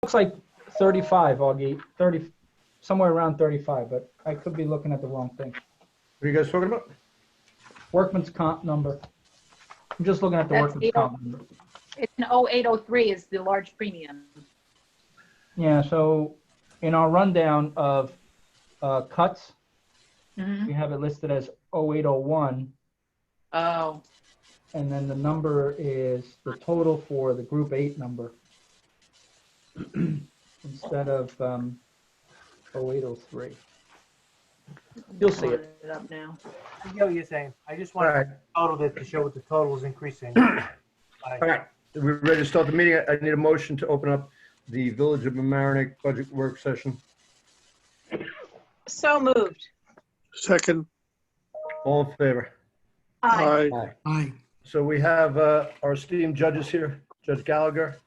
looks like 35, Augie, 30, somewhere around 35, but I could be looking at the wrong thing. What are you guys talking about? Workman's comp number. I'm just looking at the That's workman's comp number. It's an 0803 is the large premium. Yeah, so in our rundown of cuts, we have it listed as 0801, Oh, and then the number is the total for the Group 8 number instead of 0803. You'll see it. it up now. I get what you're saying. I just want Alright. to total it to show what the total is increasing. All right, we're ready to start the meeting. I need a motion to open up the Village of Mamaroneck budget work session. So moved. Second. All in favor? Aye. Aye. So we have our esteemed judges here, Judge Gallagher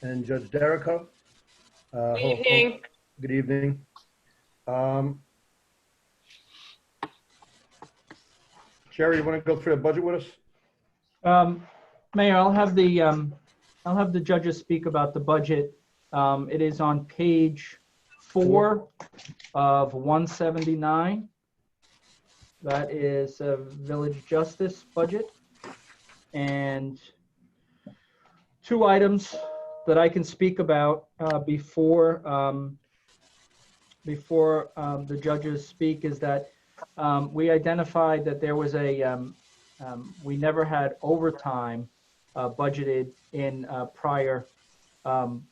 and Judge Derrico. Good evening. Good evening. Jerry, you want to go through the budget with us? Mayor, I'll have the judges speak about the budget. It is on page 4 of 179. That is a village justice budget. And 2 items that I can speak about before the judges speak is that we identified that there was we never had overtime budgeted in prior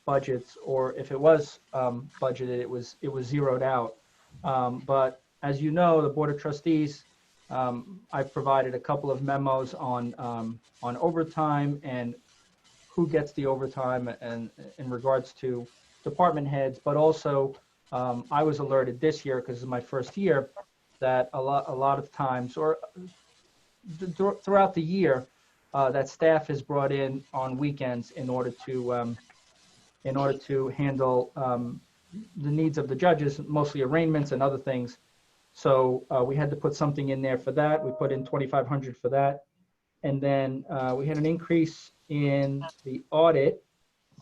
budgets, or if it was budgeted, it was zeroed out. But as you know, the Board of Trustees, I've provided a couple of memos on overtime and who gets the overtime and in regards to department heads, but also I was alerted this year, because it's my first year, that a lot of times, or throughout the year, that staff is brought in on weekends in order to handle the needs of the judges, mostly arraignments and other things. So we had to put something in there for that. We put in $2,500 for that, and then we had an increase in the audit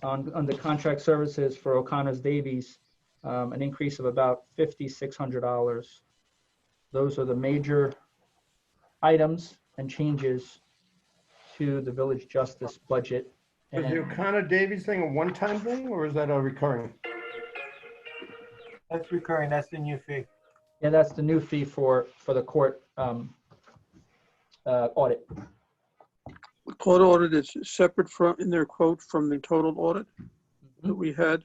on the contract services for O'Connor's Davies, an increase of about $5,600. Those are the major items and changes to the village justice budget. Is the O'Connor Davies thing a one-time thing, or is that a recurring? That's recurring. That's the new fee. Yeah, that's the new fee for the court audit. The court audit is separate from, in their quote, from the total audit that we had.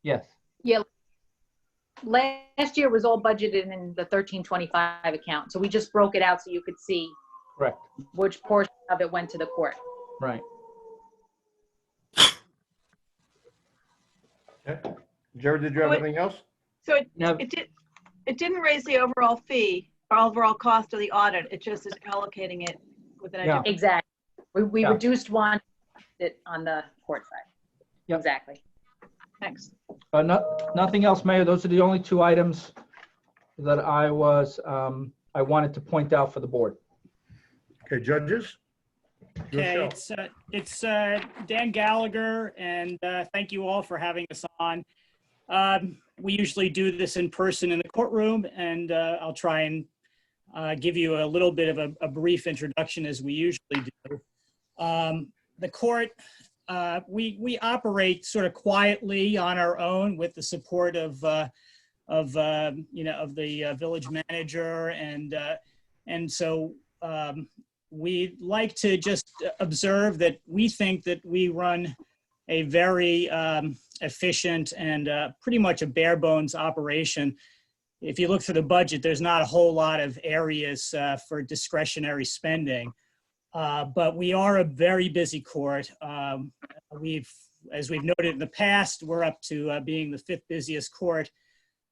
Yes. Yeah. Last year was all budgeted in the 1325 account. So we just broke it out so you could see Correct. which portion of it went to the court. Right. Okay. Jerry, did you have anything else? So Now, it didn't raise the overall fee, or overall cost of the audit. It just is allocating it within a Yeah. different. Exactly. We Yeah. reduced one on the court side. Yep. Exactly. Thanks. nothing else, Mayor. Those are the only 2 items that I wanted to point out for the board. Okay, judges? Your Okay, show. it's Dan Gallagher, and thank you all for having us on. We usually do this in person in the courtroom, and I'll try and give you a little bit of a brief introduction as we usually do. The court, we operate sort of quietly on our own with the support of the village manager, and so we like to just observe that we think that we run a very efficient and pretty much a bare bones operation. If you look through the budget, there's not a whole lot of areas for discretionary spending, but we are a very busy court. As we've noted in the past, we're up to being the 5th busiest court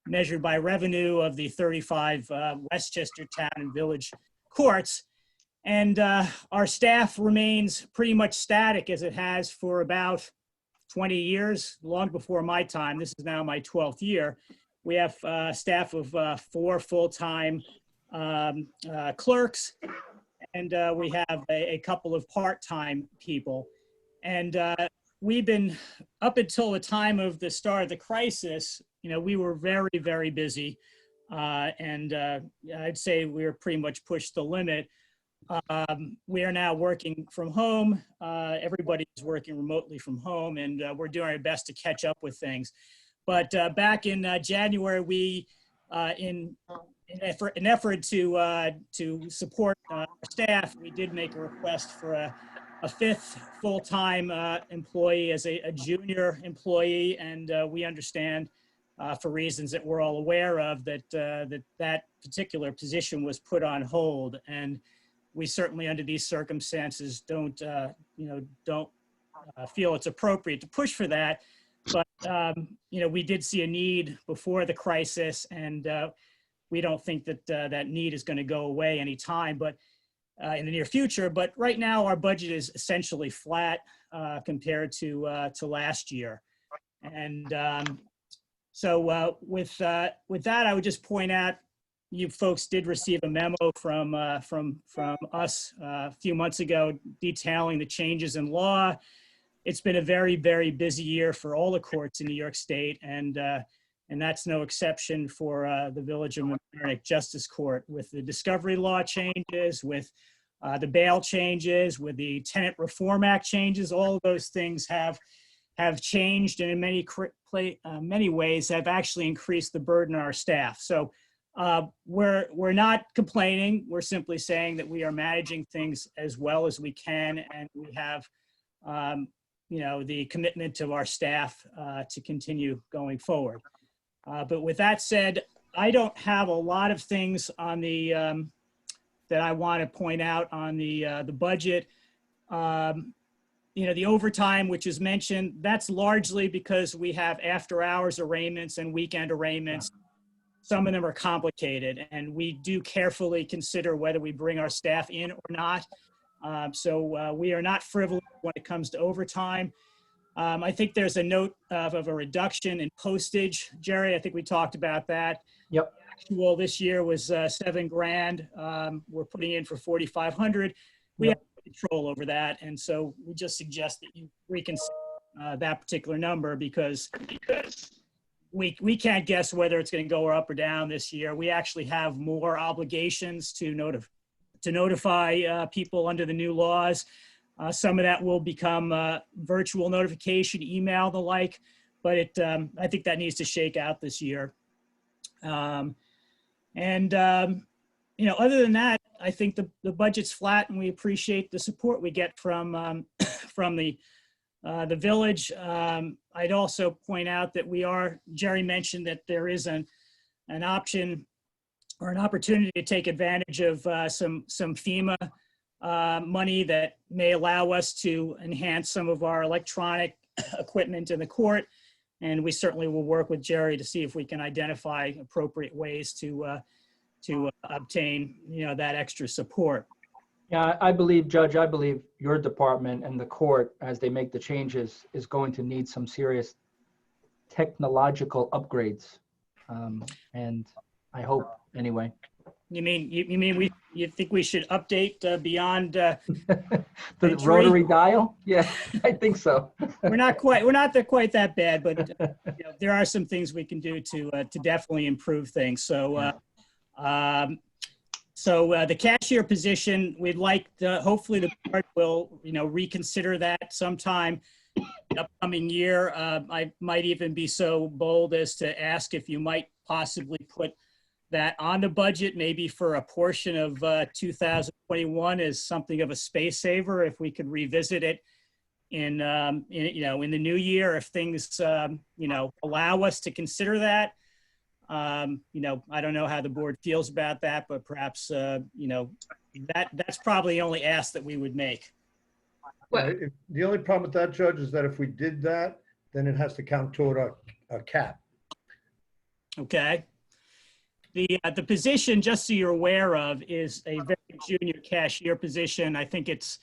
measured by revenue of the 35 Westchester town and village courts. And our staff remains pretty much static, as it has for about 20 years, long before my time. This is now my 12th year. We have a staff of 4 full-time clerks, and we have a couple of part-time people. And we've been, up until the time of the start of the crisis, we were very, very busy. And I'd say we were pretty much pushed the limit. We are now working from home. Everybody's working remotely from home, and we're doing our best to catch up with things. But back in January, we, in an effort to support our staff, we did make a request for a fifth full-time employee as a junior employee, and we understand for reasons that we're all aware of that that particular position was put on hold. And we certainly, under these circumstances, don't feel it's appropriate to push for that. But we did see a need before the crisis, and we don't think that that need is going to go away anytime, but in the near future. But right now, our budget is essentially flat compared to last year. And so with that, I would just point out, you folks did receive a memo from us a few months ago detailing the changes in law. It's been a very, very busy year for all the courts in New York State, and that's no exception for the Village of Mamaroneck Justice Court, with the discovery law changes, with the bail changes, with the Tenant Reform Act changes. All of those things have changed, and in many ways have actually increased the burden on our staff. So we're not complaining. We're simply saying that we are managing things as well as we can, and we have the commitment of our staff to continue going forward. But with that said, I don't have a lot of things on the that I want to point out on the budget. The overtime, which is mentioned, that's largely because we have after-hours arraignments and weekend arraignments. Some of them are complicated, and we do carefully consider whether we bring our staff in or not. So we are not frivolous when it comes to overtime. I think there's a note of a reduction in postage. Jerry, I think we talked about that. Yep. Actual this year was $7,000. We're putting in for 4,500. We Yep. have control over that, and so we just suggest that you reconsider that particular number because we can't guess whether it's going to go up or down this year. We actually have more obligations to notify people under the new laws. Some of that will become virtual notification, email, the like, but I think that needs to shake out this year. Other than that, I think the budget's flat, and we appreciate the support we get from the village. I'd also point out that Jerry mentioned that there is an option or an opportunity to take advantage of some FEMA money that may allow us to enhance some of our electronic equipment in the court. And we certainly will work with Jerry to see if we can identify appropriate ways to obtain, that extra support. Yeah, Judge, I believe your department and the court, as they make the changes, is going to need some serious technological upgrades. And I hope, anyway. You think we should update beyond The rotary dial? Yeah, I think so. we're not quite that bad, but there are some things we can do to definitely improve things. So the cashier position, we'd like hopefully the board will reconsider that sometime the upcoming year. I might even be so bold as to ask if you might possibly put that on the budget, maybe for a portion of 2021 as something of a space saver, if we could revisit it in the new year, if things allow us to consider that. I don't know how the board feels about that, but perhaps that's probably the only ask that we would make. The only problem with that, Judge, is that if we did that, then it has to count toward a cap. Okay. The position, just so you're aware of, is a very junior cashier position. I think it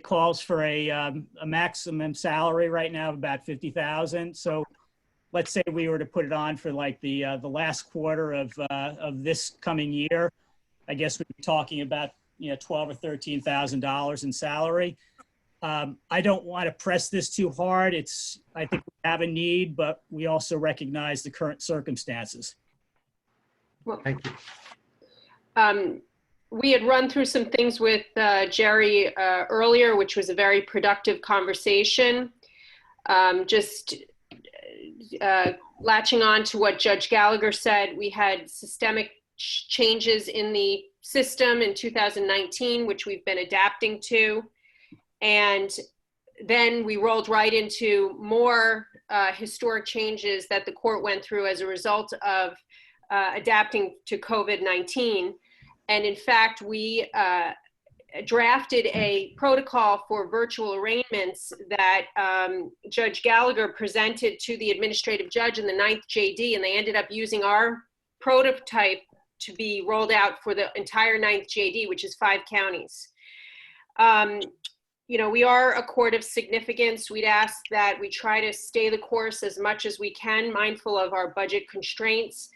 calls for a maximum salary right now of about $50,000. So let's say we were to put it on for like the last quarter of this coming year, I guess we'd be talking about $12,000 or $13,000 in salary. I don't want to press this too hard. I think we have a need, but we also recognize the current circumstances. Thank you. We had run through some things with Jerry earlier, which was a very productive conversation. Just latching on to what Judge Gallagher said, we had systemic changes in the system in 2019, which we've been adapting to. And then we rolled right into more historic changes that the court went through as a result of adapting to COVID-19. And in fact, we drafted a protocol for virtual arraignments that Judge Gallagher presented to the administrative judge in the 9th JD, and they ended up using our prototype to be rolled out for the entire 9th JD, which is 5 counties. You know, we are a court of significance. We'd ask that we try to stay the course as much as we can, mindful of our budget constraints,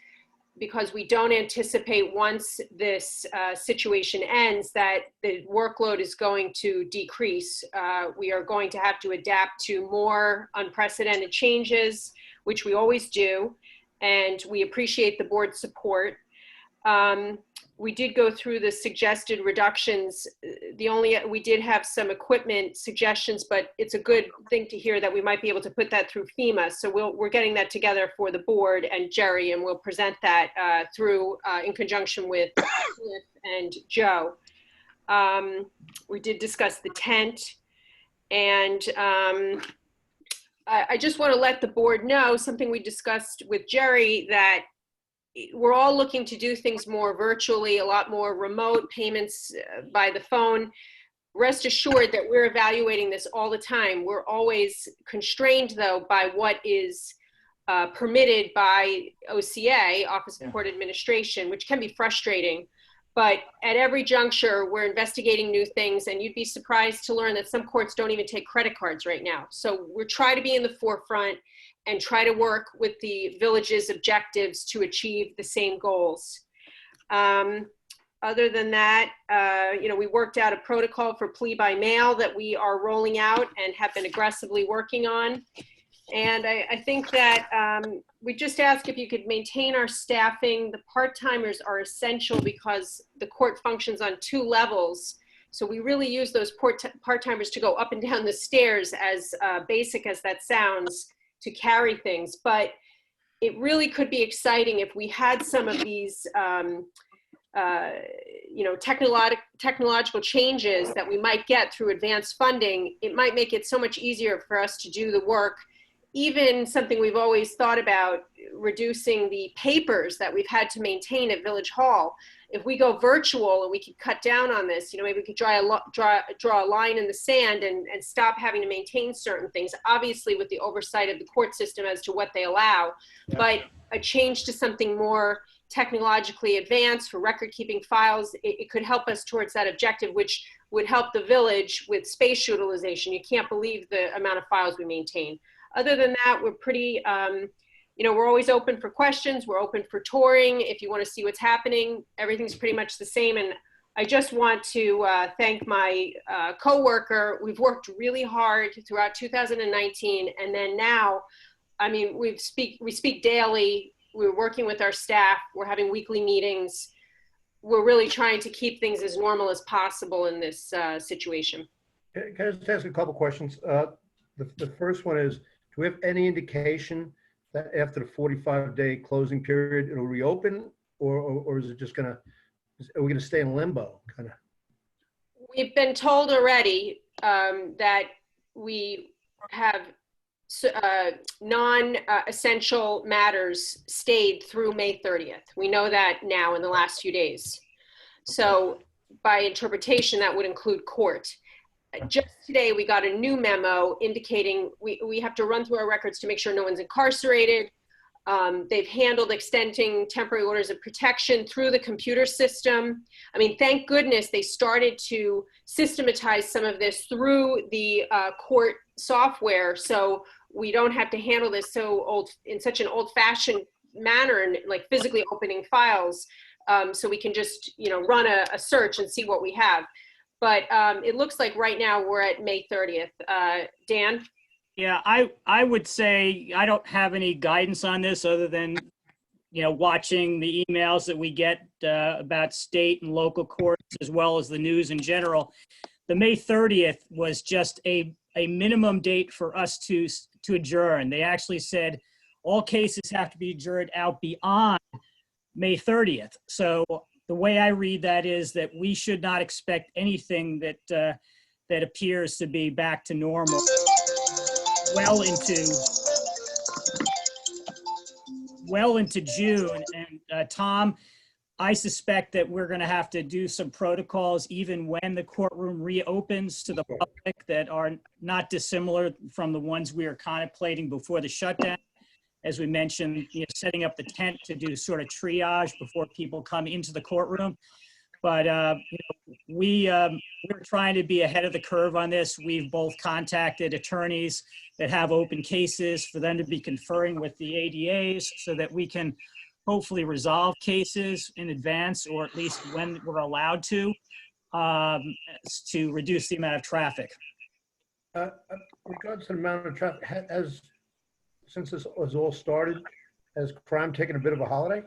because we don't anticipate once this situation ends that the workload is going to decrease. We are going to have to adapt to more unprecedented changes, which we always do, and we appreciate the board's support. We did go through the suggested reductions. We did have some equipment suggestions, but it's a good thing to hear that we might be able to put that through FEMA. So we're getting that together for the board and Jerry, and we'll present that in conjunction with Cliff and Joe. We did discuss the tent, and I just want to let the board know something we discussed with Jerry, that we're all looking to do things more virtually, a lot more remote payments by the phone. Rest assured that we're evaluating this all the time. We're always constrained, though, by what is permitted by OCA, Office of Court Administration, which can be frustrating. But at every juncture, we're investigating new things, and you'd be surprised to learn that some courts don't even take credit cards right now. So we're trying to be in the forefront and try to work with the village's objectives to achieve the same goals. Other than that, you know, we worked out a protocol for plea by mail that we are rolling out and have been aggressively working on. And I think that we just ask if you could maintain our staffing. The part-timers are essential because the court functions on 2 levels. So we really use those part-timers to go up and down the stairs, as basic as that sounds, to carry things. But it really could be exciting if we had some of these you know, technological changes that we might get through advanced funding. It might make it so much easier for us to do the work. Even something we've always thought about, reducing the papers that we've had to maintain at Village Hall. If we go virtual and we could cut down on this, you know, maybe we could draw a line in the sand and stop having to maintain certain things, obviously with the oversight of the court system as to what they allow, but a change to something more technologically advanced for record keeping files, it could help us towards that objective, which would help the village with space utilization. You can't believe the amount of files we maintain. Other than that, we're pretty, you know, we're always open for questions. We're open for touring. If you want to see what's happening, everything's pretty much the same. And I just want to thank my coworker. We've worked really hard throughout 2019. And then now, I mean, we speak daily. We're working with our staff. We're having weekly meetings. We're really trying to keep things as normal as possible in this situation. Can I just ask a couple questions? The first one is, do we have any indication that after the 45-day closing period, it'll reopen, or is it just gonna, are we gonna stay in limbo, kind of? We've been told already that we have non-essential matters stayed through May 30th. We know that now in the last few days. So by interpretation, that would include court. Just today, we got a new memo indicating we have to run through our records to make sure no one's incarcerated. They've handled extending temporary orders of protection through the computer system. I mean, thank goodness they started to systematize some of this through the court software, so we don't have to handle this in such an old-fashioned manner, like physically opening files. So we can just, you know, run a search and see what we have. But it looks like right now we're at May 30th. Dan? Yeah, I would say I don't have any guidance on this other than, watching the emails that we get about state and local courts, as well as the news in general. The May 30th was just a minimum date for us to adjourn. They actually said all cases have to be adjourned out beyond May 30th. So the way I read that is that we should not expect anything that appears to be back to normal well into June. And Tom, I suspect that we're going to have to do some protocols even when the courtroom reopens to the public that are not dissimilar from the ones we were contemplating before the shutdown. As we mentioned, setting up the tent to do sort of triage before people come into the courtroom. But we're trying to be ahead of the curve on this. We've both contacted attorneys that have open cases for them to be conferring with the ADAs so that we can hopefully resolve cases in advance, or at least when we're allowed to reduce the amount of traffic. Regards to the amount of traffic, since this was all started, has crime taken a bit of a holiday?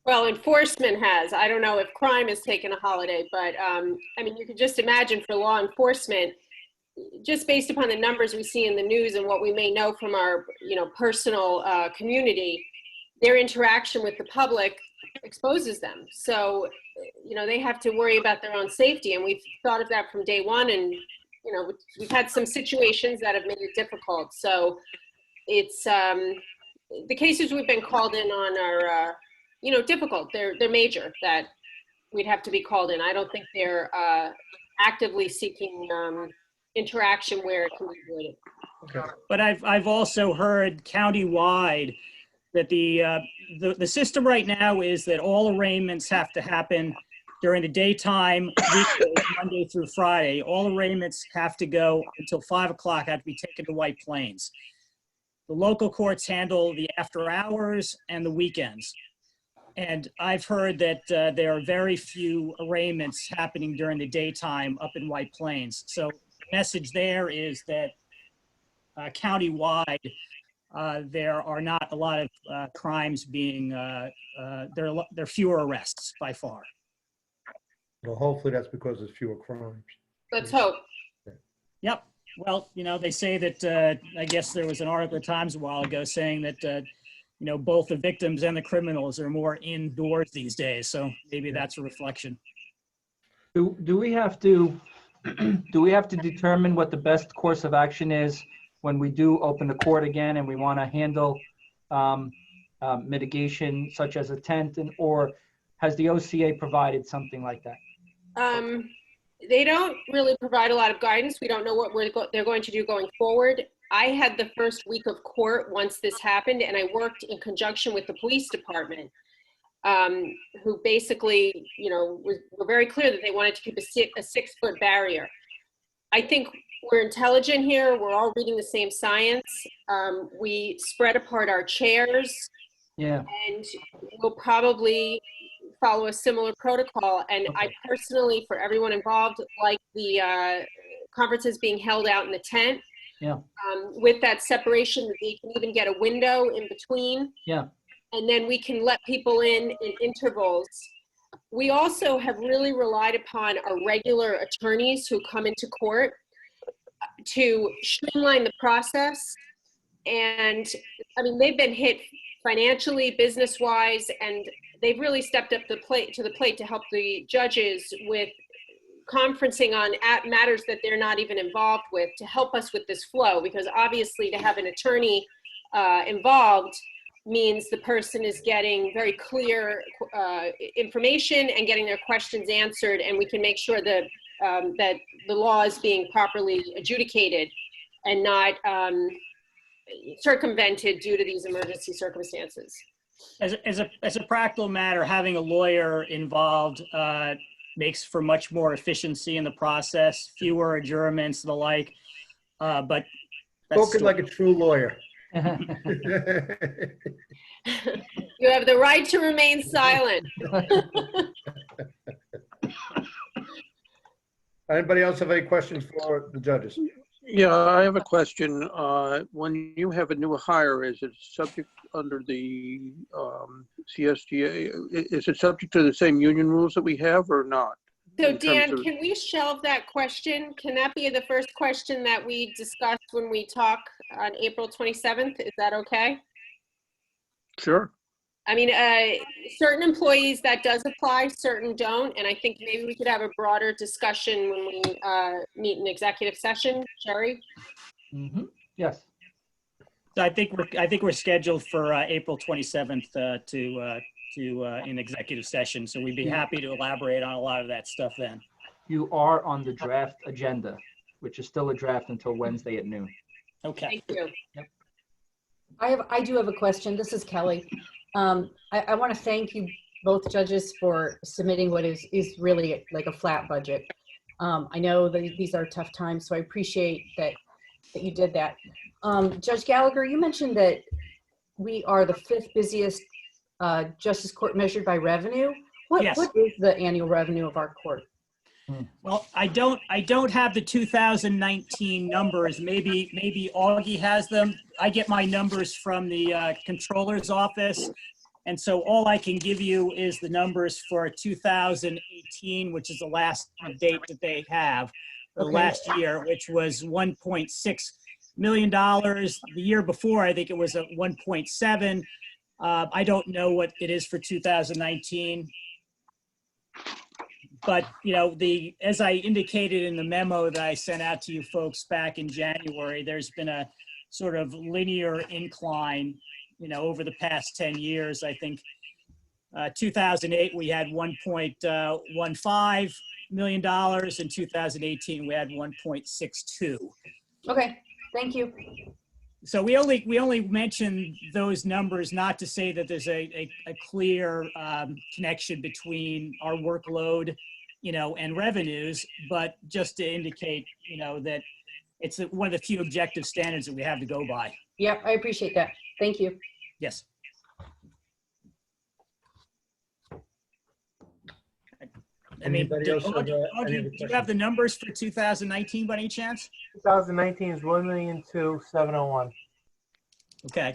Well, enforcement has. I don't know if crime has taken a holiday, but you could just imagine for law enforcement, just based upon the numbers we see in the news and what we may know from our, personal community, their interaction with the public exposes them. So, they have to worry about their own safety. And we've thought of that from day one. And, we've had some situations that have made it difficult. So it's, the cases we've been called in on are, difficult. They're major that we'd have to be called in. I don't think they're actively seeking interaction where it can be avoided. Okay. But I've also heard countywide that the system right now is that all arraignments have to happen during the daytime, weekdays, Monday through Friday. All arraignments have to go until 5 o'clock, have to be taken to White Plains. The local courts handle the after hours and the weekends. And I've heard that there are very few arraignments happening during the daytime up in White Plains. So the message there is that countywide, there are not a lot of crimes being, there are fewer arrests by far. Well, hopefully that's because there's fewer crimes. Let's hope. Yep. Well, they say that, I guess there was an article at Times a while ago saying that, both the victims and the criminals are more indoors these days. So maybe that's a reflection. Do we have to determine what the best course of action is when we do open the court again and we want to handle mitigation such as a tent, or has the OCA provided something like that? They don't really provide a lot of guidance. We don't know what they're going to do going forward. I had the first week of court once this happened, and I worked in conjunction with the police department, who basically, were very clear that they wanted to keep a 6-foot barrier. I think we're intelligent here. We're all reading the same science. We spread apart our chairs. Yeah. And we'll probably follow a similar protocol. And okay. I personally, for everyone involved, like the conferences being held out in the tent. Yeah. With that separation, they can even get a window in between. Yeah. And then we can let people in intervals. We also have really relied upon our regular attorneys who come into court to streamline the process. And they've been hit financially, business-wise, and they've really stepped up to the plate to help the judges with conferencing on matters that they're not even involved with, to help us with this flow, because obviously to have an attorney involved means the person is getting very clear information and getting their questions answered, and we can make sure that that the law is being properly adjudicated and not circumvented due to these emergency circumstances. As a practical matter, having a lawyer involved makes for much more efficiency in the process, fewer adjournments, the like. But spoken like a true lawyer. You have the right to remain silent. Anybody else have any questions for the judges? Yeah, I have a question. When you have a new hire, is it subject under the CSGA? Is it subject to the same union rules that we have or not? So in terms Dan, of- can we shelve that question? Can that be the first question that we discuss when we talk on April 27th? Is that okay? Sure. I mean, certain employees that does apply, certain don't. And I think maybe we could have a broader discussion when we meet in executive session. Sherry? Yes. So I think we're scheduled for April 27th to in executive session. So we'd be happy to elaborate on a lot of that stuff then. You are on the draft agenda, which is still a draft until Wednesday at noon. Okay. Thank you. I do have a question. This is Kelly. I want to thank you both judges for submitting what is really like a flat budget. I know that these are tough times, so I appreciate that you did that. Judge Gallagher, you mentioned that we are the 5th busiest justice court measured by revenue. Yes. What is the annual revenue of our court? Well, I don't have the 2019 numbers. Maybe Augie has them. I get my numbers from the controller's office. And so all I can give you is the numbers for 2018, which is the last date that they have, the last year, which was $1.6 million. The year before, I think it was at 1.7. I don't know what it is for 2019. But, you know, as I indicated in the memo that I sent out to you folks back in January, there's been a sort of linear incline, you know, over the past 10 years. I think 2008, we had $1.15 million. In 2018, we had 1.62. Okay, thank you. So we only mention those numbers not to say that there's a clear connection between our workload, you know, and revenues, but just to indicate, you know, that it's one of the few objective standards that we have to go by. Yeah, I appreciate that. Thank you. Yes. I mean, Anybody else have, any Augie, other do you questions? have the numbers for 2019 by any chance? 2019 is 1,002,701. Okay.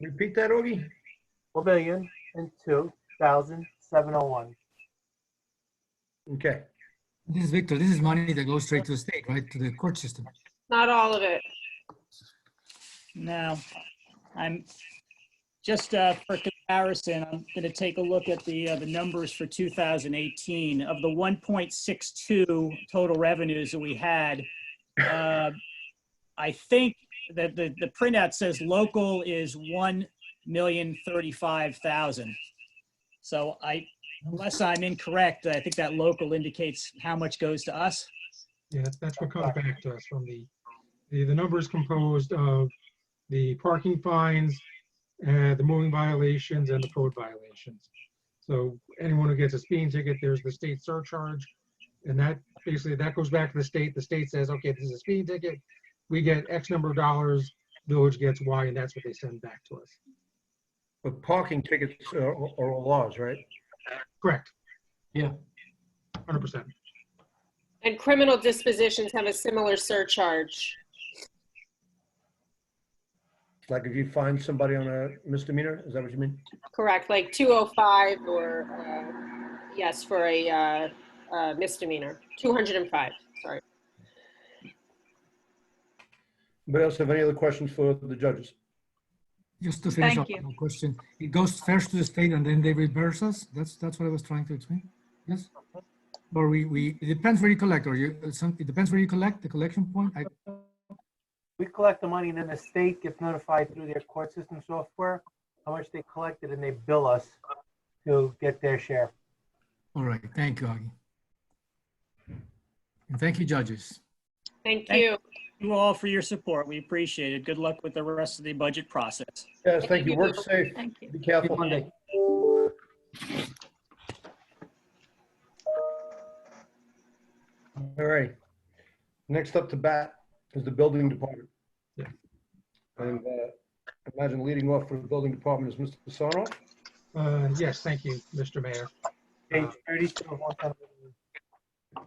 Repeat that, Augie? 1,002,701. Okay. This is Victor. This is money that goes straight to the state, right? To the court system. Not all of it. No, I'm just for comparison, I'm going to take a look at the numbers for 2018. Of the 1.62 total revenues that we had, I think that the printout says local is 1,035,000. So unless I'm incorrect, I think that local indicates how much goes to us. Yeah, that's what comes back to us from the number is composed of the parking fines, the moving violations, and the code violations. So anyone who gets a speeding ticket, there's the state surcharge, and that basically that goes back to the state. The state says, okay, this is a speeding ticket. We get X number of dollars. Village gets Y, and that's what they send back to us. But parking tickets are all laws, right? Correct. Yeah. 100%. And criminal dispositions have a similar surcharge. Like if you find somebody on a misdemeanor, is that what you mean? Correct, like 205 or, yes, for a misdemeanor, 205, sorry. Anybody else have any other questions for the judges? Just to finish Thank up you. one question. It goes first to the state and then they reimburse us? That's what I was trying to explain? Yes? Or it depends where you collect, or it depends where you collect, the collection point? We collect the money and then the state gets notified through their court system software how much they collected and they bill us to get their share. All right, thank you, Augie. And thank you, judges. Thank Thank you. you all for your support. We appreciate it. Good luck with the rest of the budget process. Yes, thank you. Work safe. Thank you. Be Happy careful. Monday. All right. Next up to bat is the building department. Yeah. And I imagine leading off for the building department is Mr. Sarnoff. Yes, thank you, Mr. Mayor. Page 32 of 171.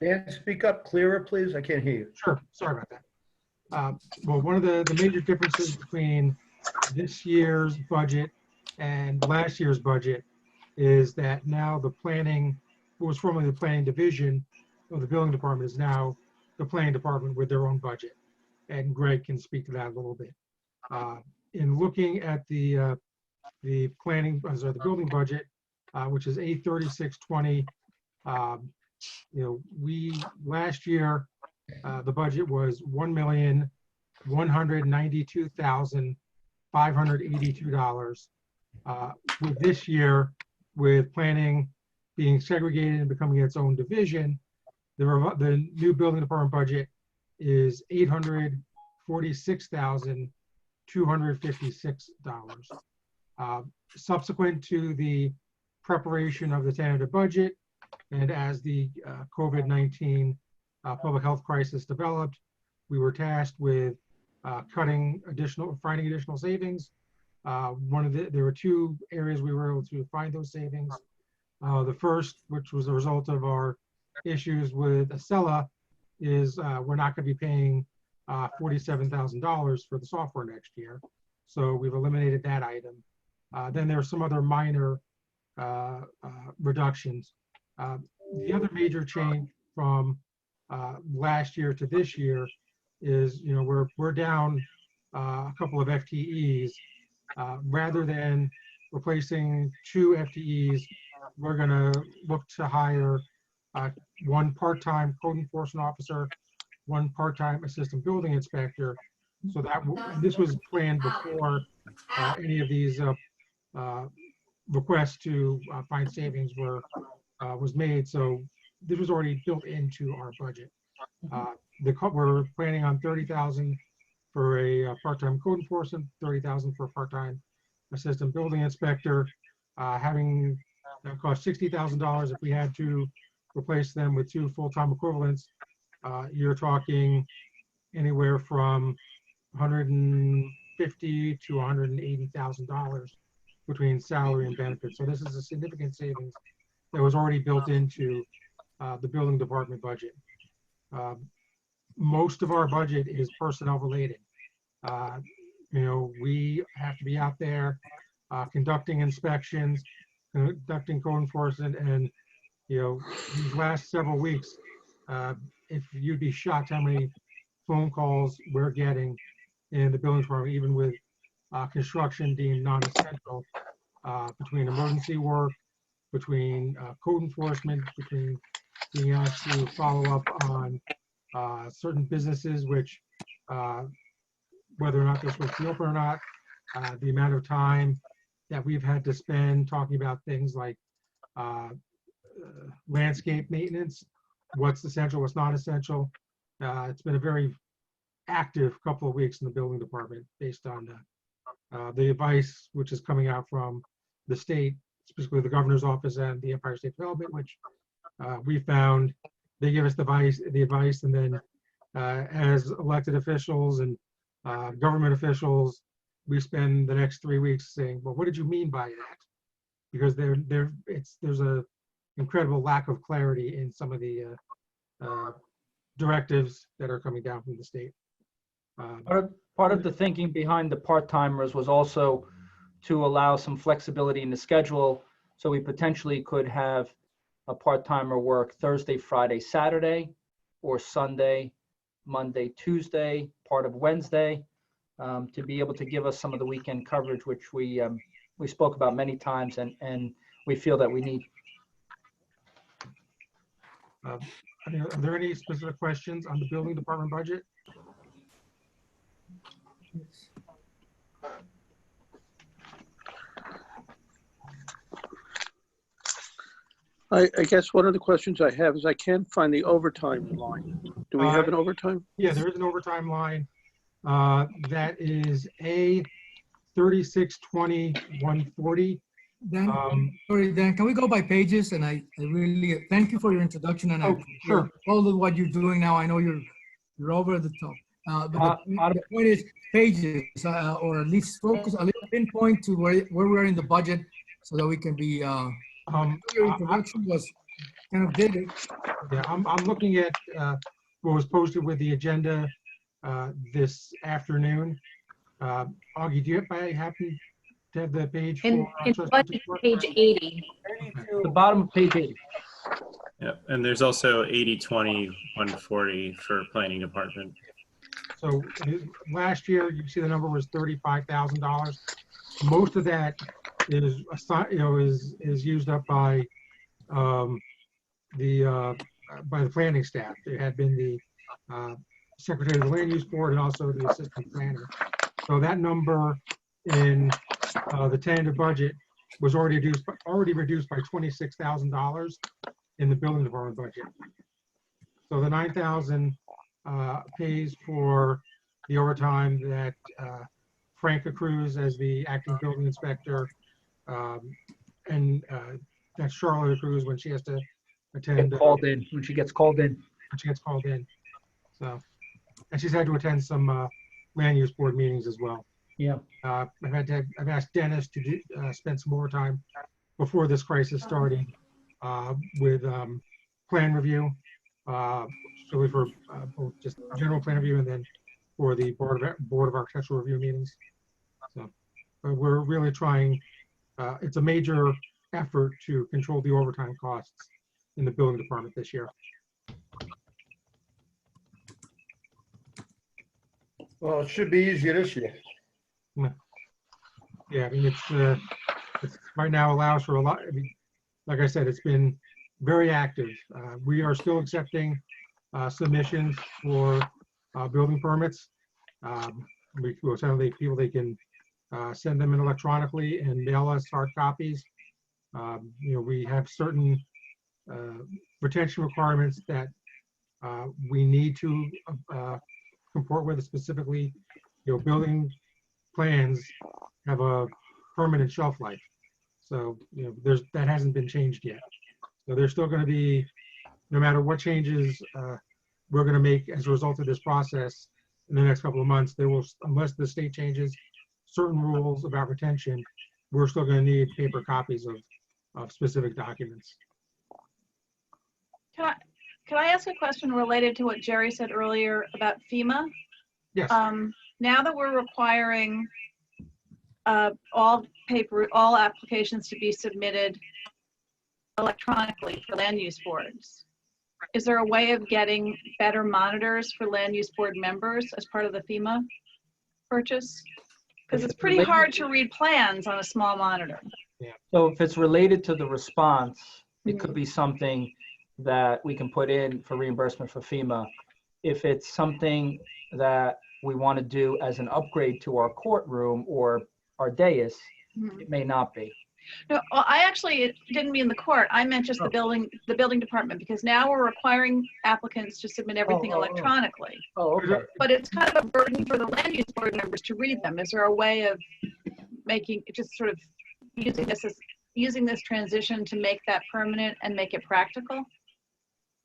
Dan, speak up clearer, please. I can't hear you. Sure, sorry about that. Well, one of the major differences between this year's budget and last year's budget is that now the planning, what was formerly the planning division of the building department, is now the planning department with their own budget. And Greg can speak to that a little bit. In looking at the planning, sorry, the building budget, which is A3620, we last year the budget was $1,192,582. With this year, with planning being segregated and becoming its own division, the new building department budget is $846,256. Subsequent to the preparation of the tentative budget, and as the COVID-19 public health crisis developed, we were tasked with finding additional savings. There were two areas we were able to find those savings. The first, which was a result of our issues with Acela, is we're not going to be paying $47,000 for the software next year. So we've eliminated that item. Then there are some other minor reductions. The other major change from last year to this year is, we're down a couple of FTEs. Rather than replacing 2 FTEs, we're going to look to hire one part-time code enforcement officer, one part-time assistant building inspector. So that this was planned before any of these requests to find savings was made. So this was already built into our budget. We're planning on $30,000 for a part-time code enforcement, $30,000 for a part-time assistant building inspector. Having that cost $60,000 if we had to replace them with 2 full-time equivalents. You're talking anywhere from $150,000 to $180,000 between salary and benefits. So this is a significant savings that was already built into the building department budget. Most of our budget is personnel related. We have to be out there conducting inspections, conducting code enforcement, and these last several weeks, if you'd be shocked how many phone calls we're getting in the building department, even with construction deemed non-essential, between emergency work, between code enforcement, between being asked to follow up on certain businesses, which whether or not they're supposed to be open or not, the amount of time that we've had to spend talking about things like landscape maintenance, what's essential, what's not essential. It's been a very active couple of weeks in the building department based on the advice which is coming out from the state, specifically the governor's office and the Empire State Development, which we found they give us the advice, and then as elected officials and government officials, we spend the next 3 weeks saying, well, what did you mean by that? Because there's a incredible lack of clarity in some of the directives that are coming down from the state. Part of the thinking behind the part-timers was also to allow some flexibility in the schedule, so we potentially could have a part-timer work Thursday, Friday, Saturday, or Sunday, Monday, Tuesday, part of Wednesday, to be able to give us some of the weekend coverage, which we spoke about many times, and we feel that we need. Are there any specific questions on the building department budget? I guess one of the questions I have is I can't find the overtime line. Do we have an overtime? Yeah, there is an overtime line. That is A3620-140. Dan, sorry, Dan, can we go by pages? And I really thank you for your introduction, and sure. All of what you're doing now. I know you're over the top. But the point is pages, or at least focus a little pinpoint to where we are in the budget, so that we can be. Your introduction was and update it. Yeah, I'm looking at what was posted with the agenda this afternoon. Augie, do you happen to have the page for? In budget, page 80. The bottom of page 80. Yep, and there's also 80/20, 140 for planning department. So last year, you see the number was $35,000. Most of that is used up by the planning staff. It had been the secretary of the land use board and also the assistant planner. So that number in the tentative budget was already reduced by $26,000 in the building department budget. So the $9,000 pays for the overtime that Frank accrues as the acting building inspector, and that Charlotte accrues when she has to attend. Get called in, when she gets called in. When she gets called in. So, and she's had to attend some land use board meetings as well. Yeah. I've asked Dennis to spend some more time before this crisis started with plan review, so for both just general plan review and then for the board of architectural review meetings. So we're really trying. It's a major effort to control the overtime costs in the building department this year. Well, it should be easier this year. Yeah, I mean, it's right now allows for a lot. I mean, like I said, it's been very active. We are still accepting submissions for building permits. We will tell the people they can send them in electronically and mail us hard copies. We have certain retention requirements that we need to comport with, specifically, building plans have a permanent shelf life. So, that hasn't been changed yet. So there's still going to be, no matter what changes we're going to make as a result of this process in the next couple of months, there will, unless the state changes certain rules about retention, we're still going to need paper copies of specific documents. Can I ask a question related to what Jerry said earlier about FEMA? Yes. Now that we're requiring all applications to be submitted electronically for land use boards, is there a way of getting better monitors for land use board members as part of the FEMA purchase? Because it's pretty hard to read plans on a small monitor. Yeah. So if it's related to the response, it could be something that we can put in for reimbursement for FEMA. If it's something that we want to do as an upgrade to our courtroom or our dais, it may not be. No, well, I actually didn't mean the court. I meant just the building department, because now we're requiring applicants to submit everything electronically. Oh, okay. But it's kind of a burden for the land use board members to read them. Is there a way of making, just sort of using this transition to make that permanent and make it practical?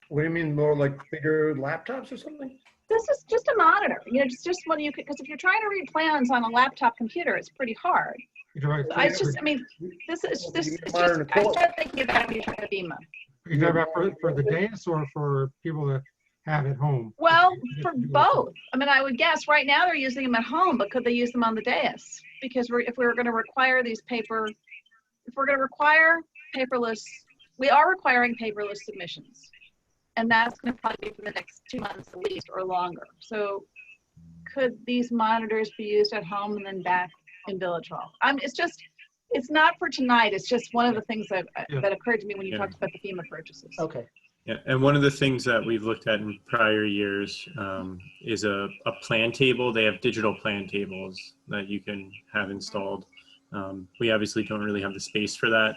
What do you mean, more like bigger laptops or something? This is just a monitor, just one you could, because if you're trying to read plans on a laptop computer, it's pretty hard. I started thinking about when you try to FEMA. Are you talking about for the dais or for people to have at home? Well, for both. I mean, I would guess right now they're using them at home, but could they use them on the dais? Because if we were going to require these if we're going to require paperless, we are requiring paperless submissions. And that's going to probably be for the next 2 months at least, or longer. So could these monitors be used at home and then back in Village Hall? It's not for tonight. It's just one of the things that occurred to me when you talked about the FEMA purchases. Okay. Yeah, and one of the things that we've looked at in prior years is a plan table. They have digital plan tables that you can have installed. We obviously don't really have the space for that,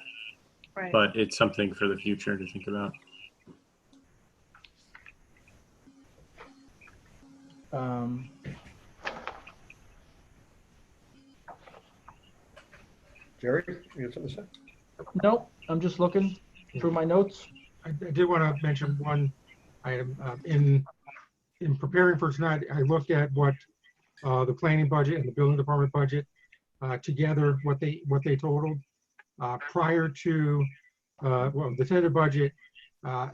right, but it's something for the future to think about. Jerry, you got something to say? Nope, I'm just looking through my notes. I did want to mention one item. In preparing for tonight, I looked at what the planning budget and the building department budget together, what they totaled prior to the tentative budget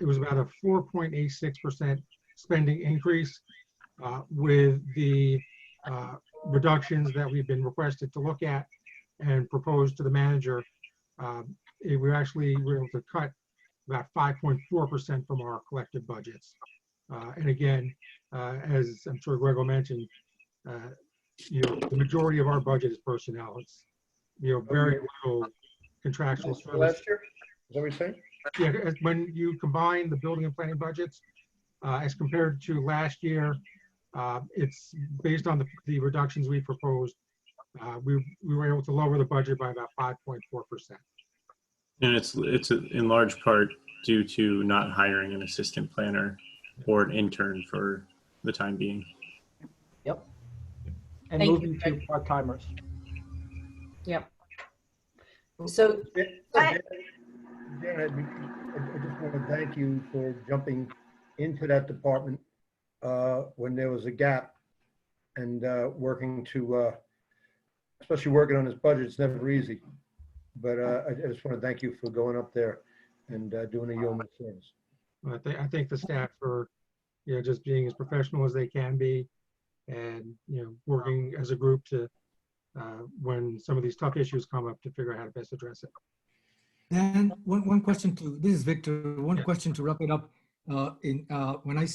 it was about a 4.86% spending increase. With the reductions that we've been requested to look at and propose to the manager, we were able to cut about 5.4% from our collective budgets. And again, as I'm sure Greg will mention, the majority of our budget is personnel. It's very little contractual service. Last year, is that what you're saying? Yeah, when you combine the building and planning budgets as compared to last year, it's based on the reductions we proposed. We were able to lower the budget by about 5.4%. And it's in large part due to not hiring an assistant planner or an intern for the time being. Yep. And Thank moving you, to Greg. part-timers. Yep. So, Janet, I just want to thank you for jumping into that department when there was a gap and working to, especially working on this budget. It's never easy, but I just want to thank you for going up there and doing a yeoman's service. I thank the staff for, just being as professional as they can be, and working as a group to, when some of these tough issues come up, to figure out how to best address it. And one question this is Victor. One question to wrap it up. When I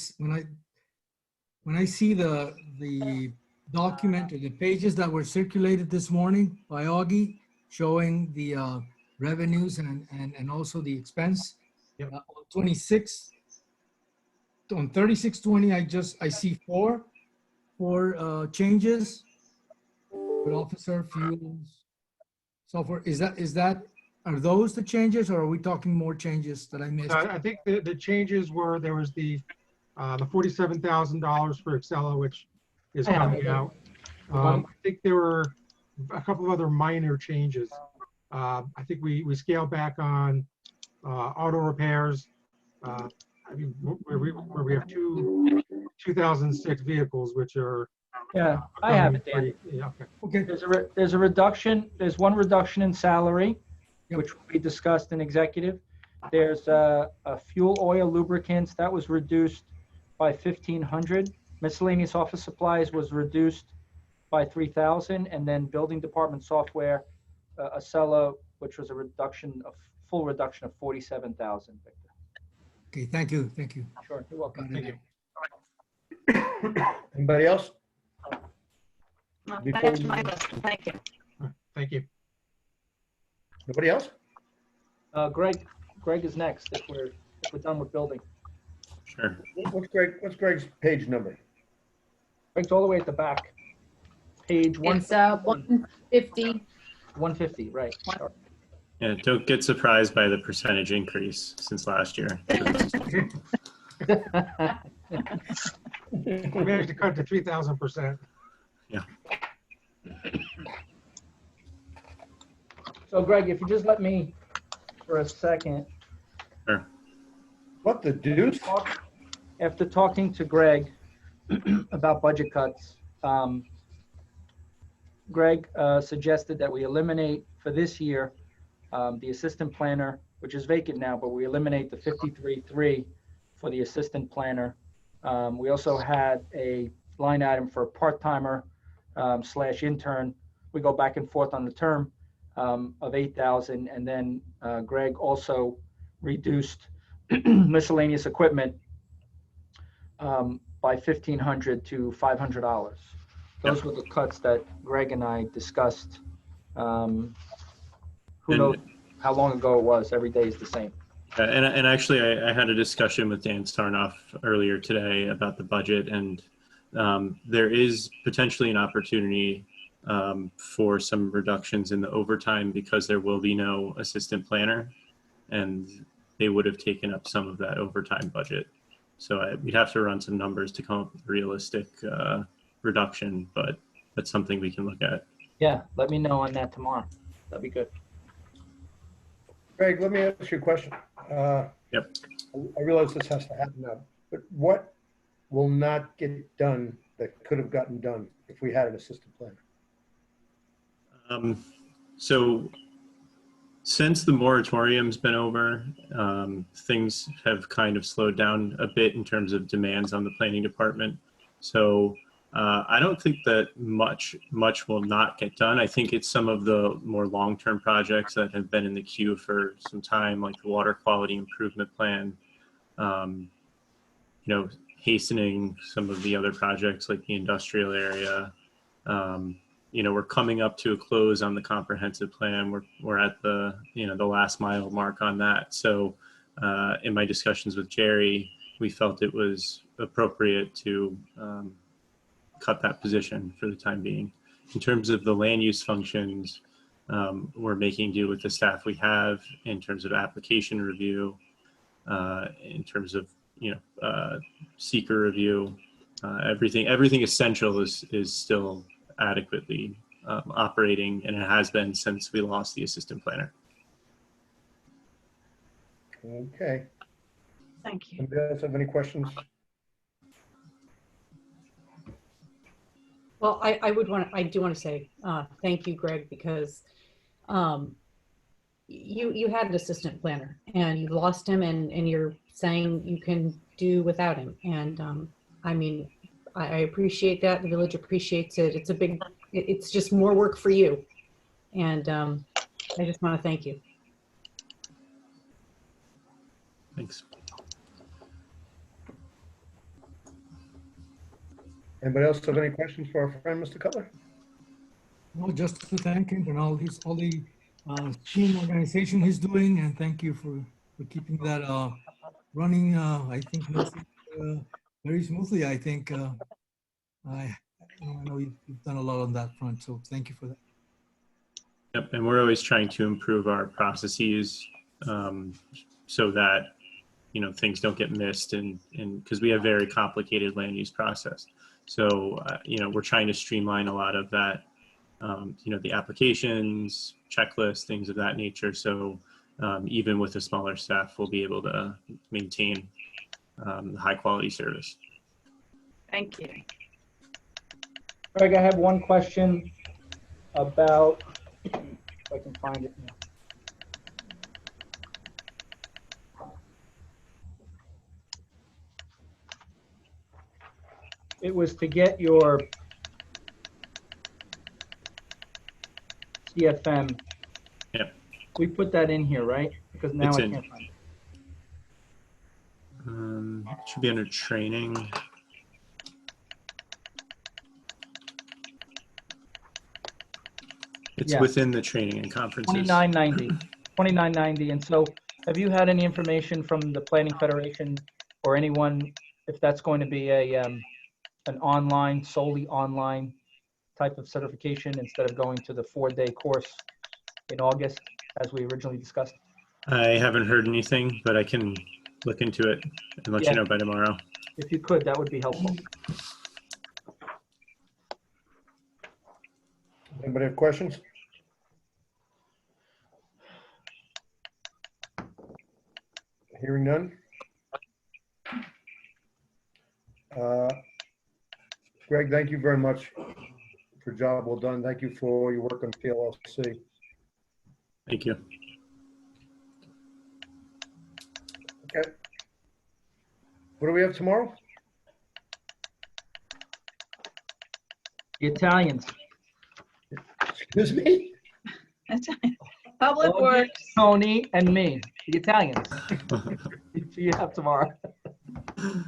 see the document or the pages that were circulated this morning by Augie showing the revenues and also the expense, Yep. on 26, on 3620, I see four changes with officer fuels, software. Are those the changes, or are we talking more changes that I missed? I think the changes were, there was the $47,000 for Excella, which is coming out. I think there were a couple of other minor changes. I think we scaled back on auto repairs. Where we have two 2006 vehicles, which are. Yeah, I have it, Dan. Yeah, okay. There's a reduction. There's one reduction in salary, Yep. which will be discussed in executive. There's a fuel oil lubricants that was reduced by 1,500. Miscellaneous office supplies was reduced by 3,000, and then building department software, Acela, which was full reduction of 47,000. Victor. Okay, thank you. Sure, you're welcome. Thank you. Anybody else? That's my list. Thank you. Thank you. Nobody else? Greg is next if we're done with building. Sure. What's Greg's page number? Greg's all the way at the back. Page It's 150. 150, right. Yeah, don't get surprised by the percentage increase since last year. We managed to cut to 3,000%. Yeah. So Greg, if you just let me for a second. Sure. What the deuce? After talking to Greg about budget cuts, Greg suggested that we eliminate for this year the assistant planner, which is vacant now, but we eliminate the 53.3 for the assistant planner. We also had a line item for a part-timer / intern. We go back and forth on the term of 8,000, and then Greg also reduced miscellaneous equipment by 1,500 to $500. Those were the cuts that Greg and I discussed. Who knows how long ago it was? Every day is the same. And actually, I had a discussion with Dan Sarnoff earlier today about the budget, and there is potentially an opportunity for some reductions in the overtime because there will be no assistant planner, and they would have taken up some of that overtime budget. So we'd have to run some numbers to come up with a realistic reduction, but that's something we can look at. Yeah, let me know on that tomorrow. That'd be good. Greg, let me ask you a question. Yep. I realize this has to happen now, but what will not get done that could have gotten done if we had an assistant planner? So Since the moratorium's been over, things have kind of slowed down a bit in terms of demands on the planning department. So I don't think that much will not get done. I think it's some of the more long-term projects that have been in the queue for some time, like the water quality improvement plan, you know, hastening some of the other projects like the industrial area. You know, we're coming up to a close on the comprehensive plan. We're at the, you know, the last mile mark on that. So in my discussions with Jerry, we felt it was appropriate to cut that position for the time being. In terms of the land use functions, we're making do with the staff we have in terms of application review, in terms of, you know, seeker review. Everything essential is still adequately operating, and it has been since we lost the assistant planner. Okay. Thank you. Anybody else have any questions? Well, I do want to say thank you, Greg, because you had an assistant planner and you lost him, and you're saying you can do without him. And I mean, I appreciate that. The village appreciates it. It's just more work for you. And I just want to thank you. Thanks. Anybody else have any questions for our friend, Mr. Cutler? No, just to thank him and all the team organization he's doing, and thank you for keeping that running. I think very smoothly. I think I know you've done a lot on that front, so thank you for that. Yep, and we're always trying to improve our processes so that, you know, things don't get missed, and because we have very complicated land use process. So, you know, we're trying to streamline a lot of that, you know, the applications, checklists, things of that nature. So even with a smaller staff, we'll be able to maintain the high quality service. Thank you. Greg, I have one question about, if I can find it now. It was to get your CFM. Yep. We put that in here, right? Because now It's I in. can't find it. It should be under training. It's within the training and conferences. 2990. And so have you had any information from the Planning Federation or anyone, if that's going to be an online, solely online type of certification instead of going to the 4-day course in August, as we originally discussed? I haven't heard anything, but I can look into it and let you know by tomorrow. If you could, that would be helpful. Anybody have questions? Hearing none. Greg, thank you very much for a job well done. Thank you for your work on PLLC. Thank you. Okay. What do we have tomorrow? The Italians. Excuse me? Public Augie, Works. Tony, and me, the Italians. You have tomorrow. I'm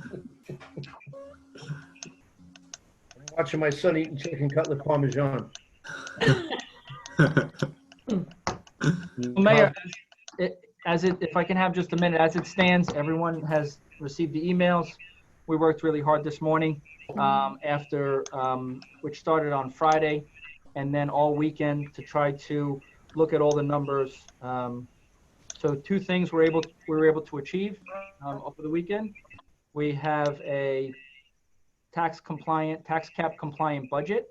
watching my son eating chicken cutlet parmesan. Mayor, if I can have just a minute, as it stands, everyone has received the emails. We worked really hard this morning which started on Friday, and then all weekend to try to look at all the numbers. So 2 things we were able to achieve over the weekend. We have a tax cap compliant budget,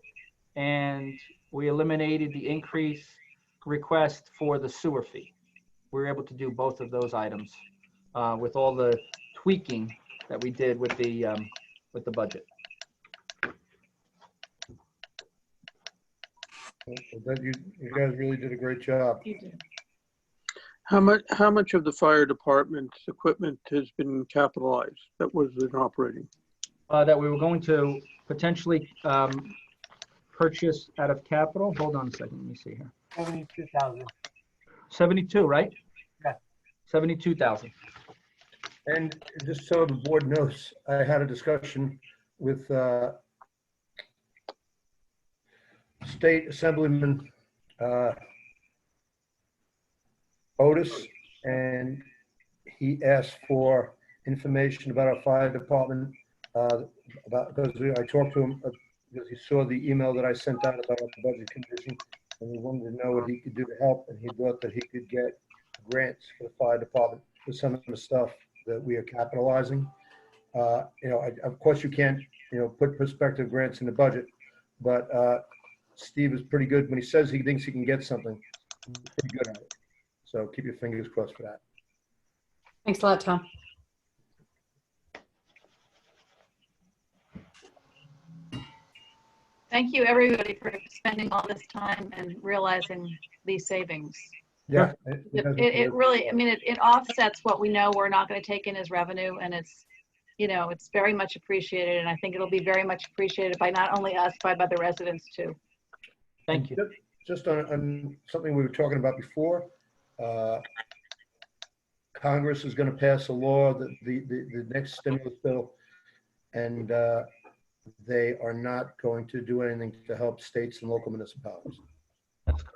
and we eliminated the increase request for the sewer fee. We were able to do both of those items with all the tweaking that we did with the budget. You guys really did a great job. You did. How much of the fire department's equipment has been capitalized that was in operating? That we were going to potentially purchase out of capital. Hold on a second, let me see here. 72,000. 72, right? Yeah. 72,000. And just so the board knows, I had a discussion with State Assemblyman Otis, and he asked for information about our fire department, because I talked to him, because he saw the email that I sent out about the budget condition, and he wanted to know what he could do to help, and he thought that he could get grants for the fire department for some of the stuff that we are capitalizing. Of course you can't, put prospective grants in the budget, but Steve is pretty good. When he says he thinks he can get something, he's pretty good at it. So keep your fingers crossed for that. Thanks a lot, Tom. Thank you, everybody, for spending all this time and realizing these savings. Yeah. It really, I mean, it offsets what we know we're not going to take in as revenue, and it's, it's very much appreciated, and I think it'll be very much appreciated by not only us, but by the residents too. Thank you. Just on something we were talking about before, Congress is going to pass a law, that the next stimulus bill, and they are not going to do anything to help states and local municipalities. That's correct.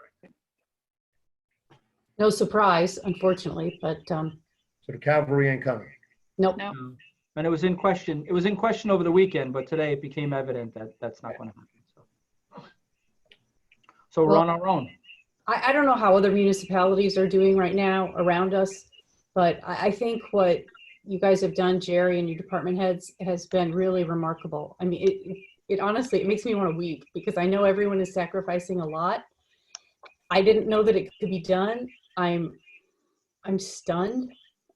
No surprise, unfortunately, but So the cavalry ain't coming. nope. No. And it was in question. It was in question over the weekend, but today it became evident that that's not going to happen. So we're Well, on our own. I don't know how other municipalities are doing right now around us, but I think what you guys have done, Jerry, and your department heads, has been really remarkable. I mean, it honestly, it makes me want to weep, because I know everyone is sacrificing a lot. I didn't know that it could be done. I'm stunned.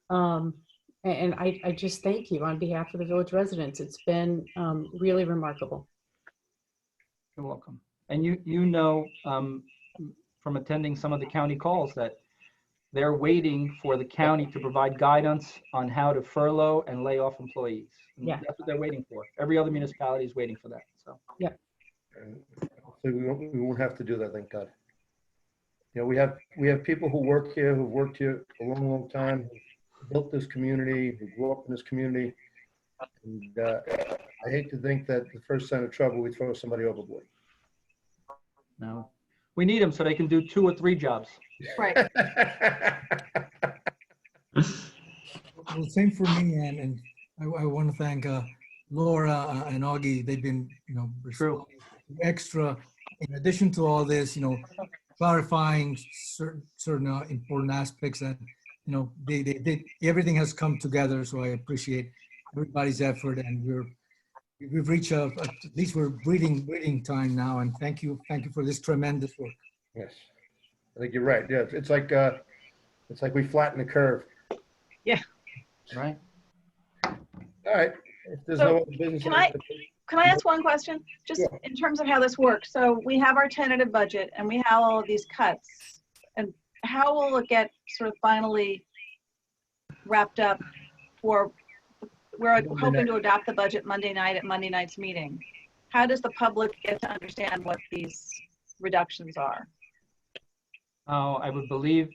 And I just thank you on behalf of the village residents. It's been really remarkable. You're welcome. And you know from attending some of the county calls that they're waiting for the county to provide guidance on how to furlough and lay off employees. And Yeah. that's what they're waiting for. Every other municipality is waiting for that. So And hopefully we won't have to do that, thank God. We have people who work here, who've worked here a long, long time, who built this community, who grew up in this community. And I hate to think that the first sign of trouble, we throw somebody overboard. no, we need them so they can do 2 or 3 jobs. Right. Well, same for me, and I want to thank Laura and Augie. They've been, True. extra, in addition to all this, clarifying certain important aspects that, they everything has come together. So I appreciate everybody's effort, and we've reached at least we're breathing time now. And thank you for this tremendous work. Yes, I think you're right. Yeah, it's like we flatten the curve. Yeah. Right. All right. If there's So, no other business. Can I ask one question? Just Yeah. in terms of how this works. So we have our tentative budget and we have all of these cuts. And how will it get sort of finally wrapped up for, we're hoping to adopt the budget Monday night at Monday night's meeting. How does the public get to understand what these reductions are? Oh, I would believe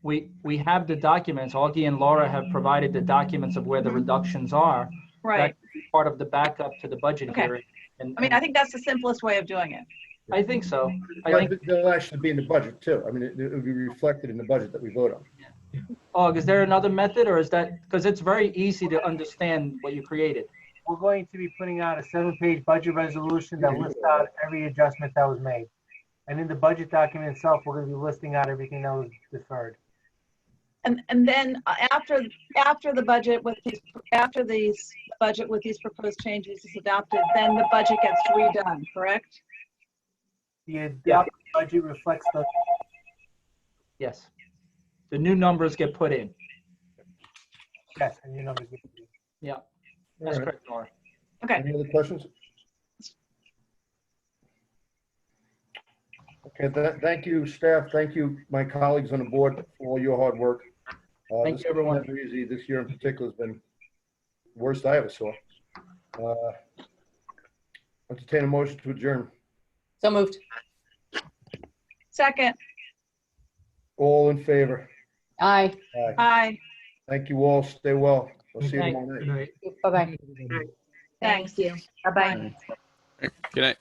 we have the documents. Augie and Laura have provided the documents of where the reductions are. Right. That's part of the backup to the budget Okay. hearing. And, I mean, I think that's the simplest way of doing it. I think so. I think, They'll actually be in the budget too. I mean, it will be reflected in the budget that we vote on. is there another method, or is that, because it's very easy to understand what you created? We're going to be putting out a 7-page budget resolution that lists out every adjustment that was made. And in the budget document itself, we're going to be listing out everything that was deferred. And then after the budget with these proposed changes is adopted, then the budget gets redone, correct? The adopted budget reflects the. Yes. The new numbers get put in. Yes, and your numbers. Yeah. That's All right. correct, Laura. Okay. Any other questions? Okay, thank you, staff. Thank you, my colleagues on the board, for all your hard work. Thank This you, everyone. is never easy. This year in particular has been the worst I ever saw. Entertain a motion to adjourn. So moved. Second, All in favor? Aye. Aye. aye, Thank you all. Stay well. I'll see you Thank tomorrow night. Good night. Bye-bye. thanks. Thank you. Bye-bye. Good night.